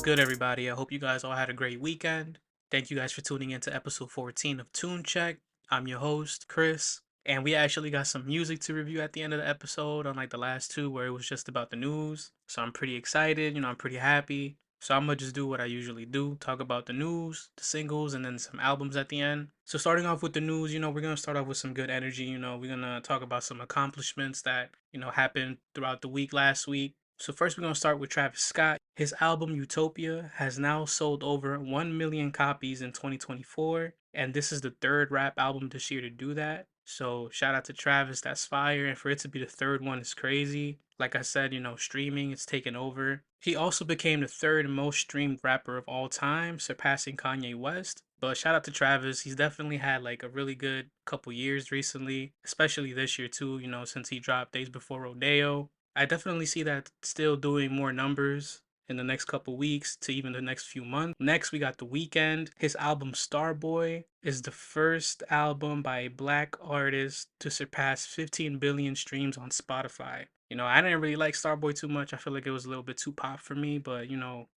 What's good, everybody? I hope you guys all had a great weekend. Thank you guys for tuning in to episode 14 of Tune Check. I'm your host, Chris, and we actually got some music to review at the end of the episode, unlike the last two where it was just about the news. So I'm pretty excited, I'm pretty happy. So I'm gonna just do what I usually do, talk about the news, the singles, and then some albums at the end. So starting off with the news, we're gonna start off with some good energy, we're gonna talk about some accomplishments that, happened throughout the week last week. So first we're gonna start with Travis Scott. His album Utopia has now sold over 1 million copies in 2024, and this is the third rap album this year to do that. So shout out to Travis, that's fire, and for it to be the third one is crazy. Like I said, streaming it's taken over. He also became the third most streamed rapper of all time, surpassing Kanye West. But shout out to Travis, he's definitely had like a really good couple years recently, especially this year too, since he dropped Days Before Rodeo. I definitely see that still doing more numbers in the next couple weeks to even the next few months. Next, we got The Weeknd. His album Starboy is the first album by a black artist to surpass 15 billion streams on Spotify. I didn't really like Starboy too much. I feel like it was a little bit too pop for me, but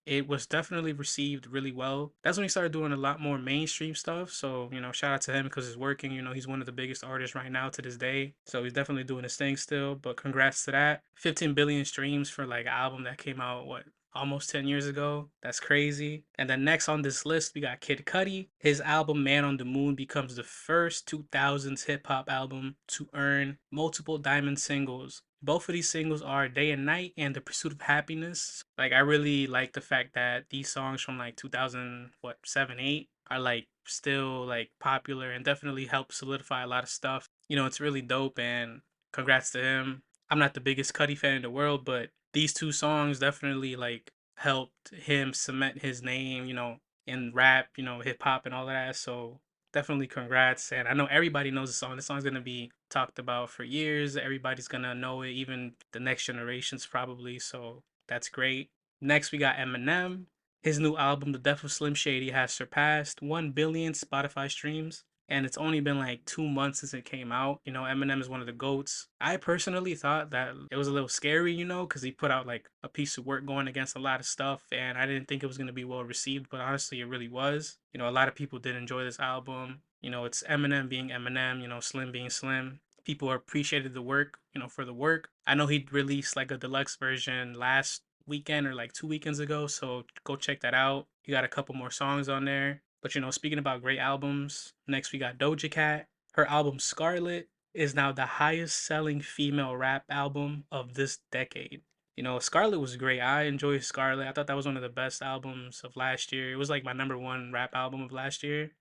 it was definitely received really well. That's when he started doing a lot more mainstream stuff. So, shout out to him because it's working. He's one of the biggest artists right now to this day. So he's definitely doing his thing still. But congrats to that. 15 billion streams for like an album that came out, what, almost 10 years ago. That's crazy. And then next on this list, we got Kid Cudi. His album Man on the Moon becomes the first 2000s hip hop album to earn multiple diamond singles. Both of these singles are Day and Night and The Pursuit of Happiness. Like, I really like the fact that these songs from like 2000, what, 7, 8 are like still like popular and definitely help solidify a lot of stuff. It's really dope, and congrats to him. I'm not the biggest Cudi fan in the world, but these two songs definitely like helped him cement his name, in rap, hip hop and all of that. So definitely congrats. And I know everybody knows the song. The song's gonna be talked about for years. Everybody's gonna know it, even the next generations probably. So that's great. Next we got Eminem. His new album, The Death of Slim Shady, has surpassed 1 billion Spotify streams, and it's only been like 2 months since it came out. Eminem is one of the GOATs. I personally thought that it was a little scary, because he put out like a piece of work going against a lot of stuff, and I didn't think it was going to be well received, but honestly, it really was. A lot of people did enjoy this album. It's Eminem being Eminem, Slim being Slim. People appreciated the work, for the work. I know he released like a deluxe version last weekend or like 2 weekends ago, so go check that out. You got a couple more songs on there. But speaking about great albums, next we got Doja Cat. Her album Scarlet is now the highest selling female rap album of this decade. Scarlet was great. I enjoyed Scarlet. I thought that was one of the best albums of last year. It was like my number one rap album of last year.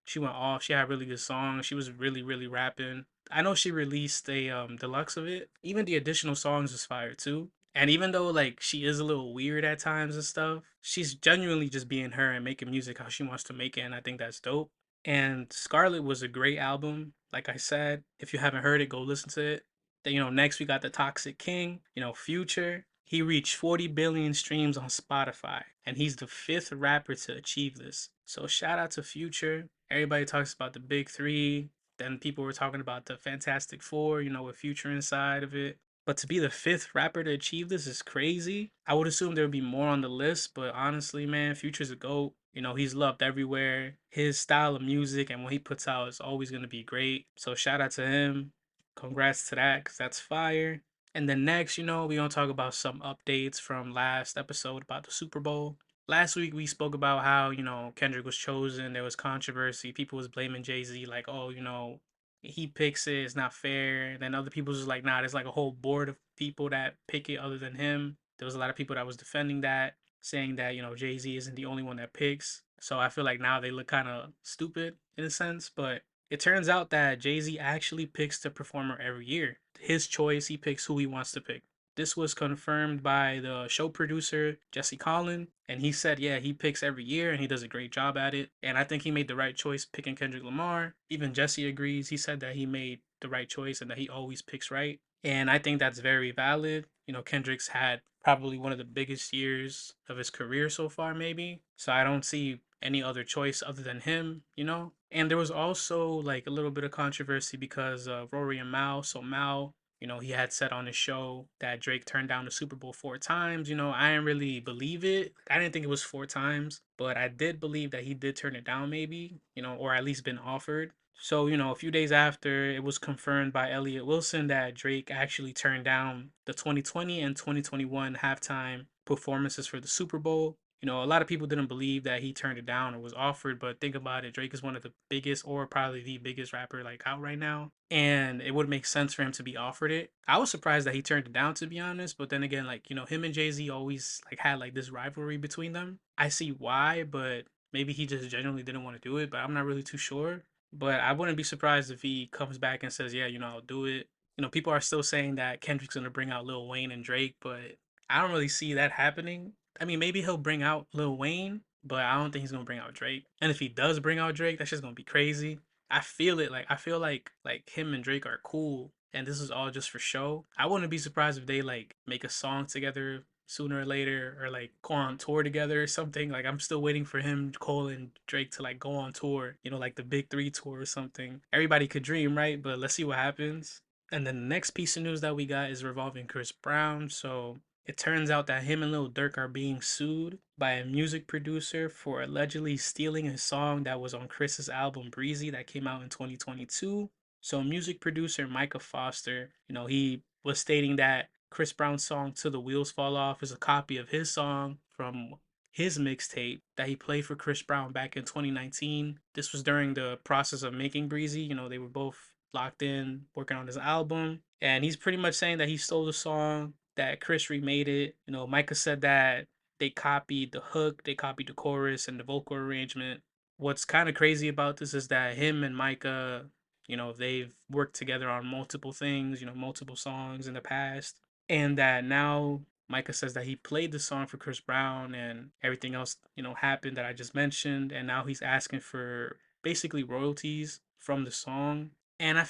She went off. She had really good songs. She was really, really rapping. I know she released a deluxe of it. Even the additional songs was fire too. And even though like she is a little weird at times and stuff, she's genuinely just being her and making music how she wants to make it, and I think that's dope. And Scarlet was a great album. Like I said, if you haven't heard it, go listen to it. Then next we got the Toxic King, Future. He reached 40 billion streams on Spotify, and he's the fifth rapper to achieve this. So shout out to Future. Everybody talks about the big three. Then people were talking about the Fantastic Four, with Future inside of it. But to be the fifth rapper to achieve this is crazy. I would assume there would be more on the list, but honestly, man, Future's a GOAT. He's loved everywhere. His style of music and what he puts out is always going to be great. So shout out to him. Congrats to that, because that's fire. And then next, we're going to talk about some updates from last episode about the Super Bowl. Last week we spoke about how, Kendrick was chosen. There was controversy. People was blaming Jay-Z like, oh, he picks it, it's not fair. And then other people was like, nah, there's like a whole board of people that pick it other than him. There was a lot of people that was defending that, saying that, Jay-Z isn't the only one that picks. So I feel like now they look kind of stupid in a sense, but it turns out that Jay-Z actually picks the performer every year. His choice, he picks who he wants to pick. This was confirmed by the show producer, Jesse Collin, and he said, yeah, he picks every year and he does a great job at it. And I think he made the right choice picking Kendrick Lamar. Even Jesse agrees. He said that he made the right choice and that he always picks right. And I think that's very valid. Kendrick's had probably one of the biggest years of his career so far, maybe. So I don't see any other choice other than him. And there was also like a little bit of controversy because of Rory and Mal. So Mal He had said on his show that Drake turned down the Super Bowl 4 times. I didn't really believe it. I didn't think it was 4 times, but I did believe that he did turn it down, maybe, or at least been offered. So, a few days after, it was confirmed by Elliot Wilson that Drake actually turned down the 2020 and 2021 halftime performances for the Super Bowl. A lot of people didn't believe that he turned it down or was offered, but think about it. Drake is one of the biggest, or probably the biggest rapper like out right now, and it would make sense for him to be offered it. I was surprised that he turned it down, to be honest, but then again, like, him and Jay-Z always like had like this rivalry between them. I see why, but maybe he just genuinely didn't want to do it, but I'm not really too sure. But I wouldn't be surprised if he comes back and says, yeah, I'll do it. People are still saying that Kendrick's gonna bring out Lil Wayne and Drake, but I don't really see that happening. I mean, maybe he'll bring out Lil Wayne, but I don't think he's gonna bring out Drake. And if he does bring out Drake, that's just gonna be crazy. I feel it. Like I feel like him and Drake are cool, and this is all just for show. I wouldn't be surprised if they like make a song together sooner or later, or like go on tour together or something. Like I'm still waiting for him, Cole and Drake, to like go on tour. Like the Big Three tour or something. Everybody could dream, right? But let's see what happens. And then the next piece of news that we got is revolving Chris Brown. So it turns out that him and Lil Durk are being sued by a music producer for allegedly stealing a song that was on Chris's album Breezy that came out in 2022. So music producer Micah Foster, he was stating that Chris Brown's song "Till the Wheels Fall Off" is a copy of his song from his mixtape that he played for Chris Brown back in 2019. This was during the process of making Breezy. They were both locked in working on his album, and he's pretty much saying that he stole the song, that Chris remade it. Micah said that they copied the hook, they copied the chorus and the vocal arrangement. What's kind of crazy about this is that him and Micah, they've worked together on multiple things, multiple songs in the past, and that now Micah says that he played the song for Chris Brown and everything else, happened that I just mentioned, and now he's asking for basically royalties from the song. And I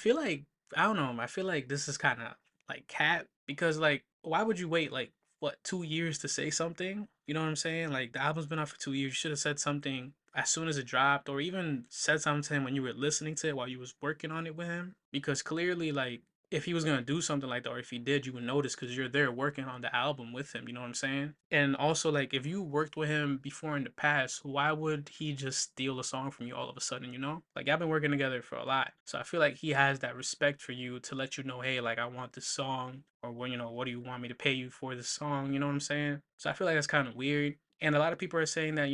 don't know, I feel like this is kind of like cap, because like why would you wait like what 2 years to say something? You know what I'm saying? Like the album's been out for 2 years. You should have said something as soon as it dropped, or even said something to him when you were listening to it while you was working on it with him. Because clearly, like, if he was gonna do something like that, or if he did, you would notice because you're there working on the album with him. You know what I'm saying? And also, like, if you worked with him before in the past, why would he just steal a song from you all of a sudden? Like, I've been working together for a lot, so I feel like he has that respect for you to let you know, hey, like, I want this song, or what do you want me to pay you for this song? You know what I'm saying? So I feel like that's kind of weird. And a lot of people are saying that,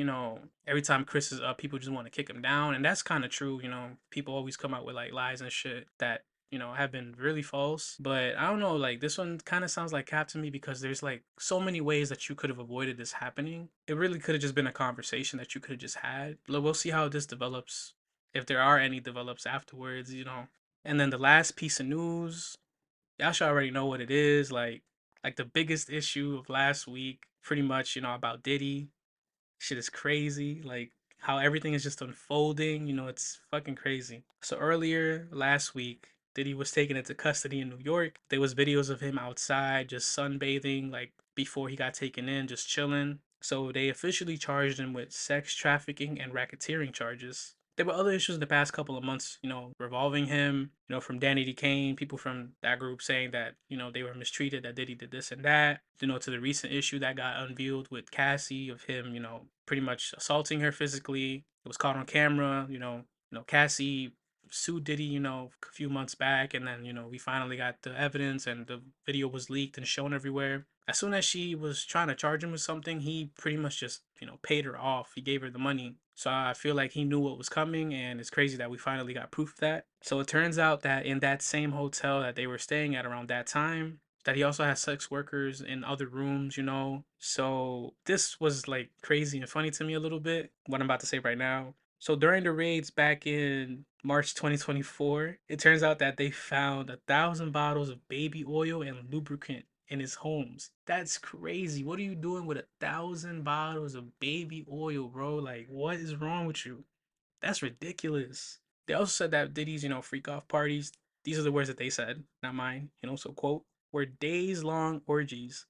every time Chris is up, people just want to kick him down. And that's kind of true. People always come out with like lies and shit that, have been really false. But I don't know, like this one kind of sounds like cap to me, because there's like so many ways that you could have avoided this happening. It really could have just been a conversation that you could have just had. We'll see how this develops, if there are any develops afterwards. And then the last piece of news, y'all should already know what it is. Like the biggest issue of last week, pretty much, about Diddy. Shit is crazy. Like how everything is just unfolding. It's fucking crazy. So earlier last week, Diddy was taken into custody in New York. There was videos of him outside just sunbathing, like before he got taken in, just chilling. So they officially charged him with sex trafficking and racketeering charges. There were other issues in the past couple of months, revolving him, from Danny D. Kane, people from that group saying that, they were mistreated, that Diddy did this and that, to the recent issue that got unveiled with Cassie of him, pretty much assaulting her physically. It was caught on camera, Cassie sued Diddy, a few months back, and then, we finally got the evidence and the video was leaked and shown everywhere. As soon as she was trying to charge him with something, he pretty much just, paid her off. He gave her the money. So I feel like he knew what was coming, and it's crazy that we finally got proof of that. So it turns out that in that same hotel that they were staying at around that time, that he also has sex workers in other rooms. So this was like crazy and funny to me a little bit, what I'm about to say right now. So during the raids back in March 2024, it turns out that they found 1,000 bottles of baby oil and lubricant in his homes. That's crazy. What are you doing with 1,000 bottles of baby oil, bro? Like, what is wrong with you? That's ridiculous. They also said that Diddy's, freak off parties, these are the words that they said, not mine, so quote, were days long orgies,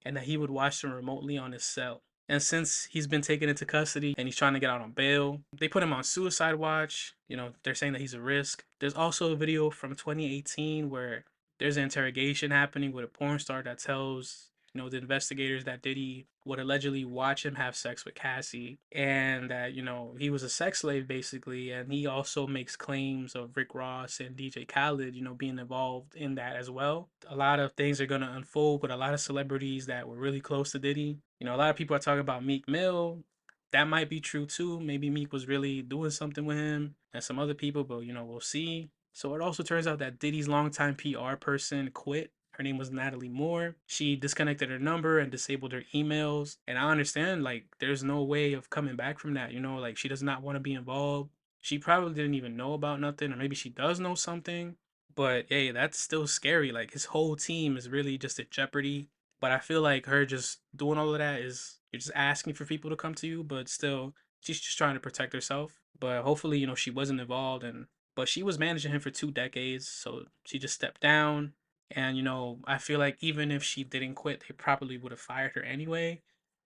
and that he would watch them remotely on his cell. And since he's been taken into custody and he's trying to get out on bail, they put him on suicide watch. They're saying that he's a risk. There's also a video from 2018 where There's an interrogation happening with a porn star that tells, the investigators that Diddy would allegedly watch him have sex with Cassie, and that, he was a sex slave basically. And he also makes claims of Rick Ross and DJ Khaled, being involved in that as well. A lot of things are going to unfold with a lot of celebrities that were really close to Diddy. A lot of people are talking about Meek Mill. That might be true too. Maybe Meek was really doing something with him and some other people, but we'll see. So it also turns out that Diddy's longtime PR person quit. Her name was Natalie Moore. She disconnected her number and disabled her emails. And I understand, like, there's no way of coming back from that. Like, she does not want to be involved. She probably didn't even know about nothing, or maybe she does know something. But hey, that's still scary. Like, his whole team is really just in jeopardy. But I feel like her just doing all of that is, you're just asking for people to come to you, but still, she's just trying to protect herself. But hopefully, she wasn't involved, and but she was managing him for 2 decades, so she just stepped down. And I feel like even if she didn't quit, they probably would have fired her anyway,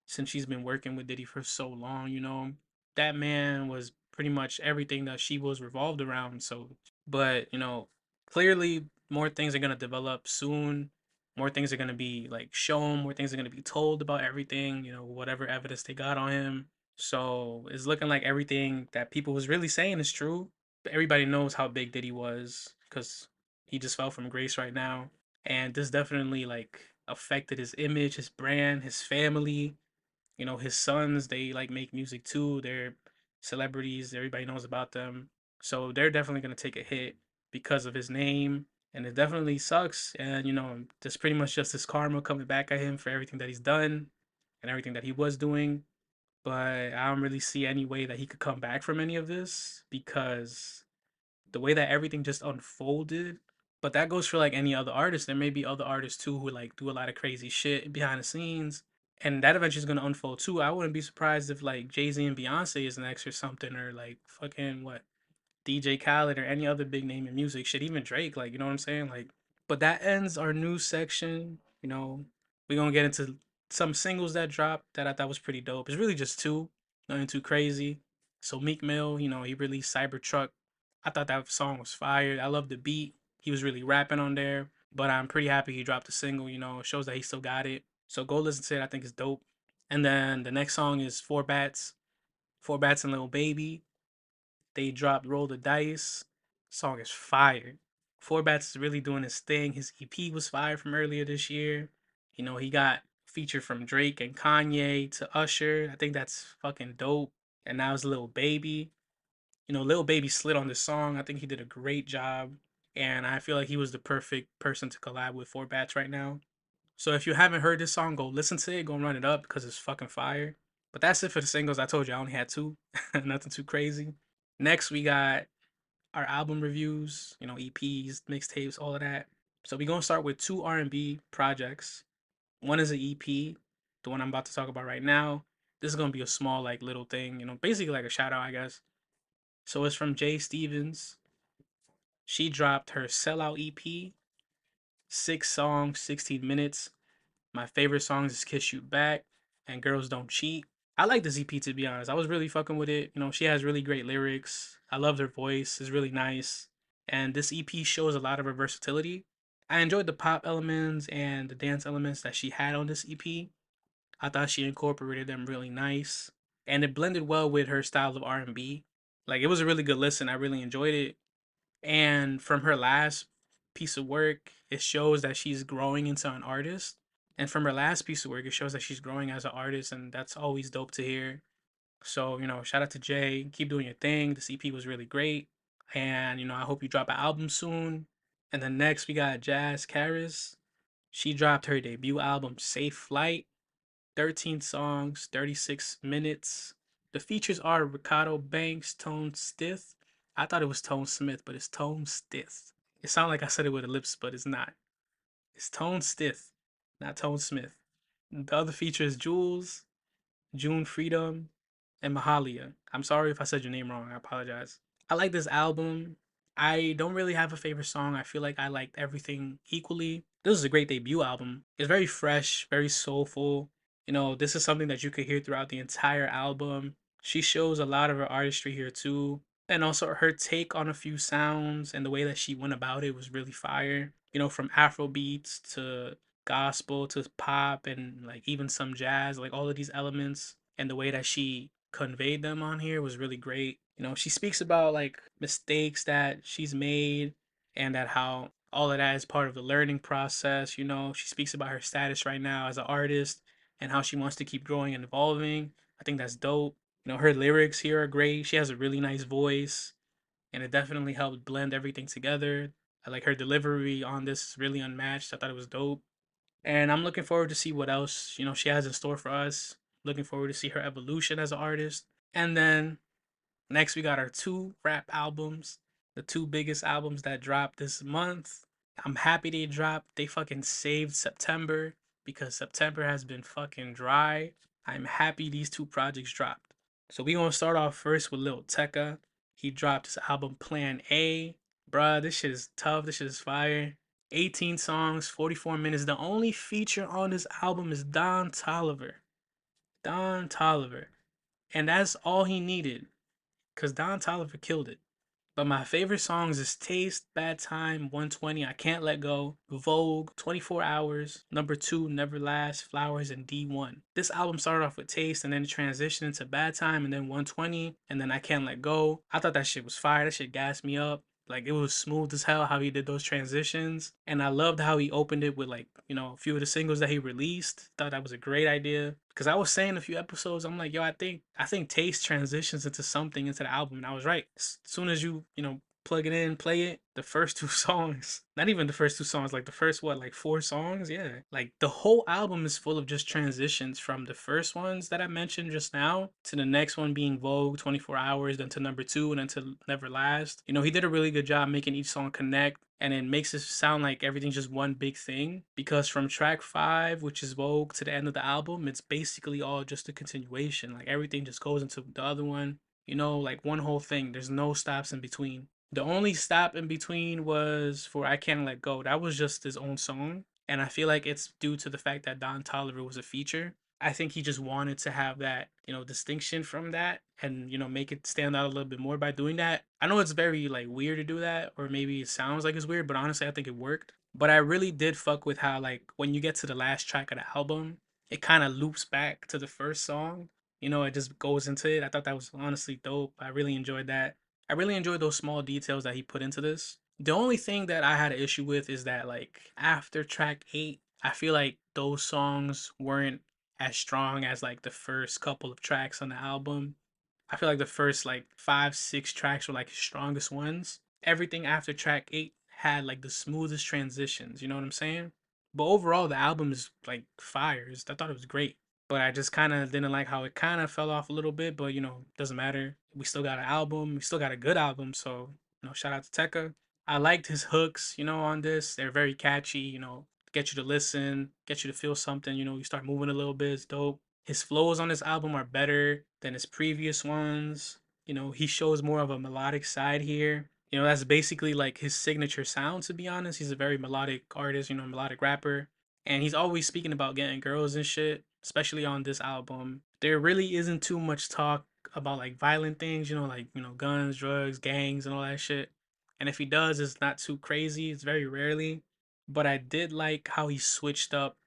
since she's been working with Diddy for so long. That man was pretty much everything that she was revolved around. So, but clearly more things are gonna develop soon. More things are gonna be like shown. More things are gonna be told about everything. Whatever evidence they got on him. So it's looking like everything that people was really saying is true. Everybody knows how big Diddy was because he just fell from grace right now, and this definitely like affected his image, his brand, his family. His sons, they like make music too. They're celebrities. Everybody knows about them, so they're definitely gonna take a hit because of his name, and it definitely sucks. And just pretty much just his karma coming back at him for everything that he's done and everything that he was doing. But I don't really see any way that he could come back from any of this because the way that everything just unfolded. But that goes for like any other artist. There may be other artists too who like do a lot of crazy shit behind the scenes, and that eventually is gonna unfold too. I wouldn't be surprised if like Jay-Z and Beyonce is next or something, or like fucking what, DJ Khaled, or any other big name in music. Shit, even Drake. Like, you know what I'm saying? Like, but that ends our news section. We're gonna get into some singles that dropped that I thought was pretty dope. It's really just two, nothing too crazy. So Meek Mill, he released Cybertruck. I thought that song was fire. I love the beat. He was really rapping on there. But I'm pretty happy he dropped a single. It shows that he still got it. So go listen to it. I think it's dope. And then the next song is Four Bats and Lil Baby. They dropped Roll the Dice. Song is fire. Four Bats is really doing his thing. His EP was fire from earlier this year. He got featured from Drake and Kanye to Usher. I think that's fucking dope. And now it's Lil Baby. Lil Baby slid on this song. I think he did a great job. And I feel like he was the perfect person to collab with Four Bats right now. So if you haven't heard this song, go listen to it. Go run it up because it's fucking fire. But that's it for the singles. I told you I only had two. Nothing too crazy. Next, we got our album reviews, EPs, mixtapes, all of that. So we're gonna start with two R&B projects. One is an EP, the one I'm about to talk about right now. This is gonna be a small, like, little thing, basically like a shout out, I guess. So it's from Jay Stevens. She dropped her Sellout EP, 6 songs, 16 minutes. My favorite songs is Kiss You Back and Girls Don't Cheat. I like this EP, to be honest. I was really fucking with it. She has really great lyrics. I love her voice. It's really nice. And this EP shows a lot of her versatility. I enjoyed the pop elements and the dance elements that she had on this EP. I thought she incorporated them really nice. And it blended well with her style of R&B. Like, it was a really good listen. I really enjoyed it. And from her last piece of work, it shows that she's growing into an artist. And from her last piece of work, it shows that she's growing as an artist, and that's always dope to hear. So, shout out to Jay. Keep doing your thing. The CP was really great. And, I hope you drop an album soon. And then next, we got Jazz Karis. She dropped her debut album, Safe Flight. 13 songs, 36 minutes. The features are Ricardo Banks, Tone Stith. I thought it was Tone Smith, but it's Tone Stith. It sounded like I said it with a lips, but it's not. It's Tone Stith, not Tone Smith. The other feature is Jules, June Freedom, and Mahalia. I'm sorry if I said your name wrong. I apologize. I like this album. I don't really have a favorite song. I feel like I liked everything equally. This is a great debut album. It's very fresh, very soulful. This is something that you could hear throughout the entire album. She shows a lot of her artistry here too. And also her take on a few sounds and the way that she went about it was really fire. from Afro beats to gospel to pop and like even some jazz, like all of these elements and the way that she conveyed them on here was really great. She speaks about like mistakes that she's made and that how all of that is part of the learning process. She speaks about her status right now as an artist and how she wants to keep growing and evolving. I think that's dope. Her lyrics here are great. She has a really nice voice and it definitely helped blend everything together. I like her delivery on this is really unmatched. I thought it was dope. And I'm looking forward to see what else, she has in store for us. Looking forward to see her evolution as an artist. And then next we got our two rap albums, the two biggest albums that dropped this month. I'm happy they dropped. They fucking saved September because September has been fucking dry. I'm happy these two projects dropped. So we gonna start off first with Lil Tecca. He dropped his album Plan A. Bruh, this shit is tough. This shit is fire. 18 songs, 44 minutes. The only feature on this album is Don Toliver. Don Toliver. And that's all he needed. Because Don Toliver killed it. But my favorite songs is Taste, Bad Time, 120, I Can't Let Go, Vogue, 24 Hours, Number 2, Never Last, Flowers, and D1. This album started off with Taste and then it transitioned into Bad Time and then 120 and then I Can't Let Go. I thought that shit was fire. That shit gassed me up. Like it was smooth as hell how he did those transitions. And I loved how he opened it with like, a few of the singles that he released. Thought that was a great idea. Cause I was saying a few episodes, I'm like, yo, I think Taste transitions into something into the album, and I was right. As soon as you plug it in, play it, the first two songs, not even the first two songs, like the first what, like four songs, yeah. Like the whole album is full of just transitions from the first ones that I mentioned just now to the next one being Vogue, 24 Hours, then to number two, and then to Never Last. He did a really good job making each song connect and it makes it sound like everything's just one big thing because from track 5, which is Vogue, to the end of the album, it's basically all just a continuation. Like everything just goes into the other one, like one whole thing. There's no stops in between. The only stop in between was for I Can't Let Go. That was just his own song, and I feel like it's due to the fact that Don Toliver was a feature. I think he just wanted to have that, distinction from that and, make it stand out a little bit more by doing that. I know it's very like weird to do that, or maybe it sounds like it's weird, but honestly, I think it worked. But I really did fuck with how like when you get to the last track of the album, it kind of loops back to the first song. It just goes into it. I thought that was honestly dope. I really enjoyed that. I really enjoyed those small details that he put into this. The only thing that I had an issue with is that like after track 8, I feel like those songs weren't as strong as like the first couple of tracks on the album. I feel like the first like 5, 6 tracks were like his strongest ones. Everything after track 8 had like the smoothest transitions, you know what I'm saying? But overall the album is like fires. I thought it was great. But I just kind of didn't like how it kind of fell off a little bit, but doesn't matter. We still got an album. We still got a good album, so shout out to Tekka. I liked his hooks, on this. They're very catchy, get you to listen, get you to feel something, you start moving a little bit. It's dope. His flows on this album are better than his previous ones. He shows more of a melodic side here. That's basically like his signature sound, to be honest. He's a very melodic artist, melodic rapper. And he's always speaking about getting girls and shit, especially on this album. There really isn't too much talk about like violent things, like, guns, drugs, gangs, and all that shit. And if he does, it's not too crazy. It's very rarely. But I did like how he switched up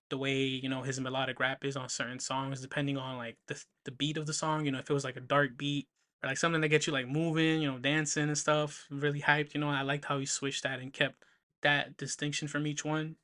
the way his melodic rap is on certain songs depending on like the beat of the song. If it was like a dark beat or like something that gets you like moving, dancing and stuff, really hyped. I liked how he switched that and kept that distinction from each one.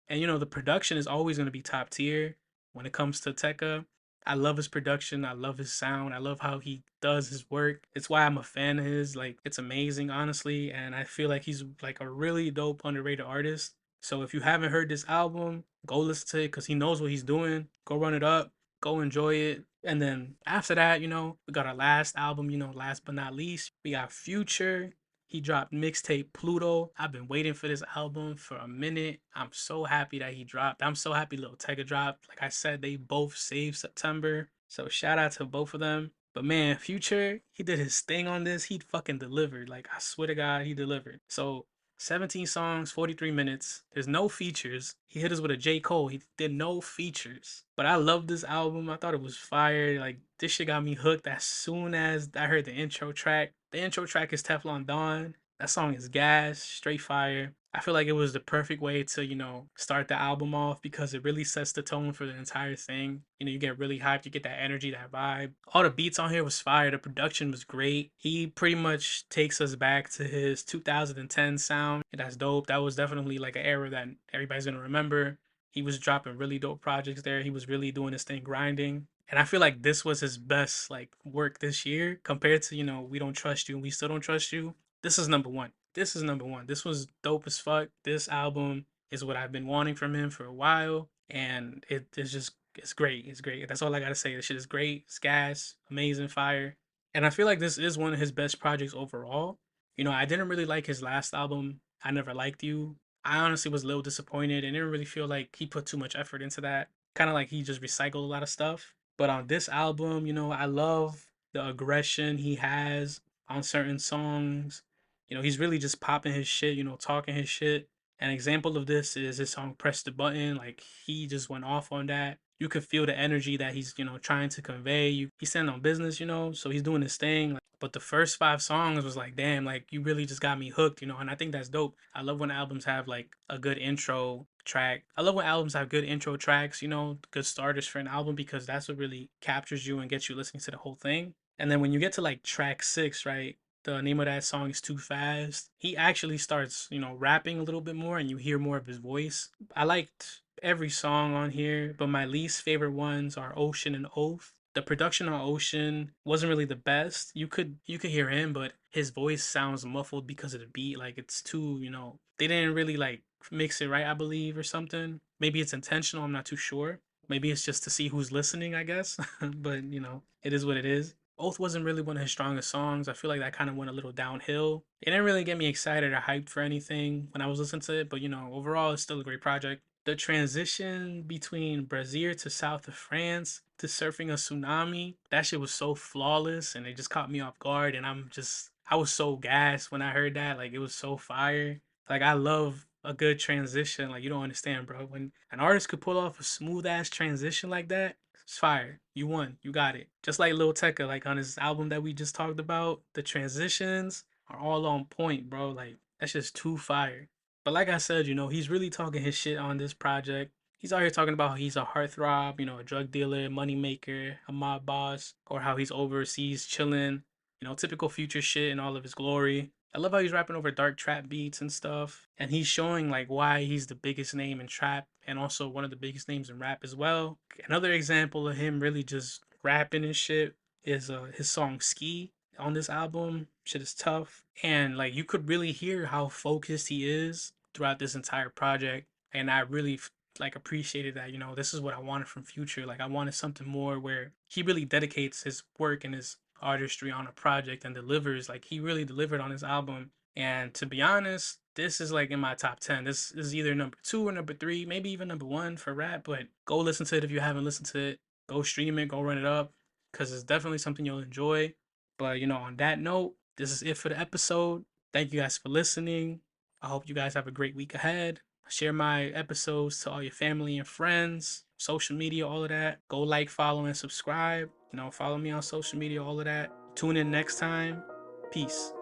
And the production is always going to be top tier when it comes to Tekka. I love his production. I love his sound. I love how he does his work. It's why I'm a fan of his. Like, it's amazing, honestly. And I feel like he's like a really dope, underrated artist. So if you haven't heard this album, go listen to it because he knows what he's doing. Go run it up. Go enjoy it. And then after that, we got our last album, last but not least. We got Future. He dropped Mixtape Pluto. I've been waiting for this album for a minute. I'm so happy that he dropped. I'm so happy Lil Tecca dropped. Like I said, they both saved September. So shout out to both of them. But man, Future, he did his thing on this. He fucking delivered. Like I swear to God, he delivered. So 17 songs, 43 minutes. There's no features. He hit us with a J. Cole. He did no features. But I love this album. I thought it was fire. Like, this shit got me hooked as soon as I heard the intro track. The intro track is Teflon Don. That song is gas, straight fire. I feel like it was the perfect way to, start the album off because it really sets the tone for the entire thing. You get really hyped, you get that energy, that vibe. All the beats on here was fire, the production was great. He pretty much takes us back to his 2010 sound. And that's dope. That was definitely like an era that everybody's gonna remember. He was dropping really dope projects there. He was really doing his thing, grinding. And I feel like this was his best like work this year compared to, We Don't Trust You and We Still Don't Trust You. This is number one. This is number one. This was dope as fuck. This album is what I've been wanting from him for a while, and it's just it's great. It's great. That's all I gotta say. This shit is great. It's gas, amazing, fire, and I feel like this is one of his best projects overall. I didn't really like his last album. I Never Liked You. I honestly was a little disappointed and didn't really feel like he put too much effort into that. Kind of like he just recycled a lot of stuff. But on this album, I love the aggression he has on certain songs. He's really just popping his shit, talking his shit. An example of this is his song Press the Button. Like he just went off on that. You could feel the energy that he's, trying to convey. He's standing on business, so he's doing his thing. Like, but the first 5 songs was like, damn, like you really just got me hooked, and I think that's dope. I love when albums have like a good intro track. I love when albums have good intro tracks, good starters for an album because that's what really captures you and gets you listening to the whole thing. And then when you get to like track 6, right? The name of that song is Too Fast. He actually starts, rapping a little bit more and you hear more of his voice. I liked every song on here, but my least favorite ones are Ocean and Oath. The production on Ocean wasn't really the best. You could hear him, but his voice sounds muffled because of the beat. Like it's too, they didn't really like mix it right, I believe, or something. Maybe it's intentional, I'm not too sure. Maybe it's just to see who's listening, I guess. But, it is what it is. Oath wasn't really one of his strongest songs. I feel like that kind of went a little downhill. It didn't really get me excited or hyped for anything when I was listening to it, but overall, it's still a great project. The transition between Brazil to south of France to surfing a tsunami, that shit was so flawless and it just caught me off guard. And I was so gassed when I heard that. Like, it was so fire. Like, I love a good transition. Like, you don't understand, bro. When an artist could pull off a smooth ass transition like that, it's fire. You won. You got it. Just like Lil Tecca, like on his album that we just talked about, the transitions are all on point, bro. Like that's just too fire. But like I said, he's really talking his shit on this project. He's out here talking about how he's a heartthrob, a drug dealer, money maker, a mob boss, or how he's overseas chilling, typical Future shit in all of his glory. I love how he's rapping over dark trap beats and stuff. And he's showing like why he's the biggest name in trap and also one of the biggest names in rap as well. Another example of him really just rapping and shit is his song Ski on this album. Shit is tough. And like you could really hear how focused he is throughout this entire project. And I really like appreciated that, this is what I wanted from Future. Like I wanted something more where he really dedicates his work and his artistry on a project and delivers. Like he really delivered on his album. And to be honest, this is like in my top 10. This is either number 2 or number 3, maybe even number 1 for rap. But go listen to it if you haven't listened to it. Go stream it, go run it up, because it's definitely something you'll enjoy. But on that note, this is it for the episode. Thank you guys for listening. I hope you guys have a great week ahead. Share my episodes to all your family and friends, social media, all of that. Go like, follow, and subscribe. Follow me on social media, all of that. Tune in next time. Peace.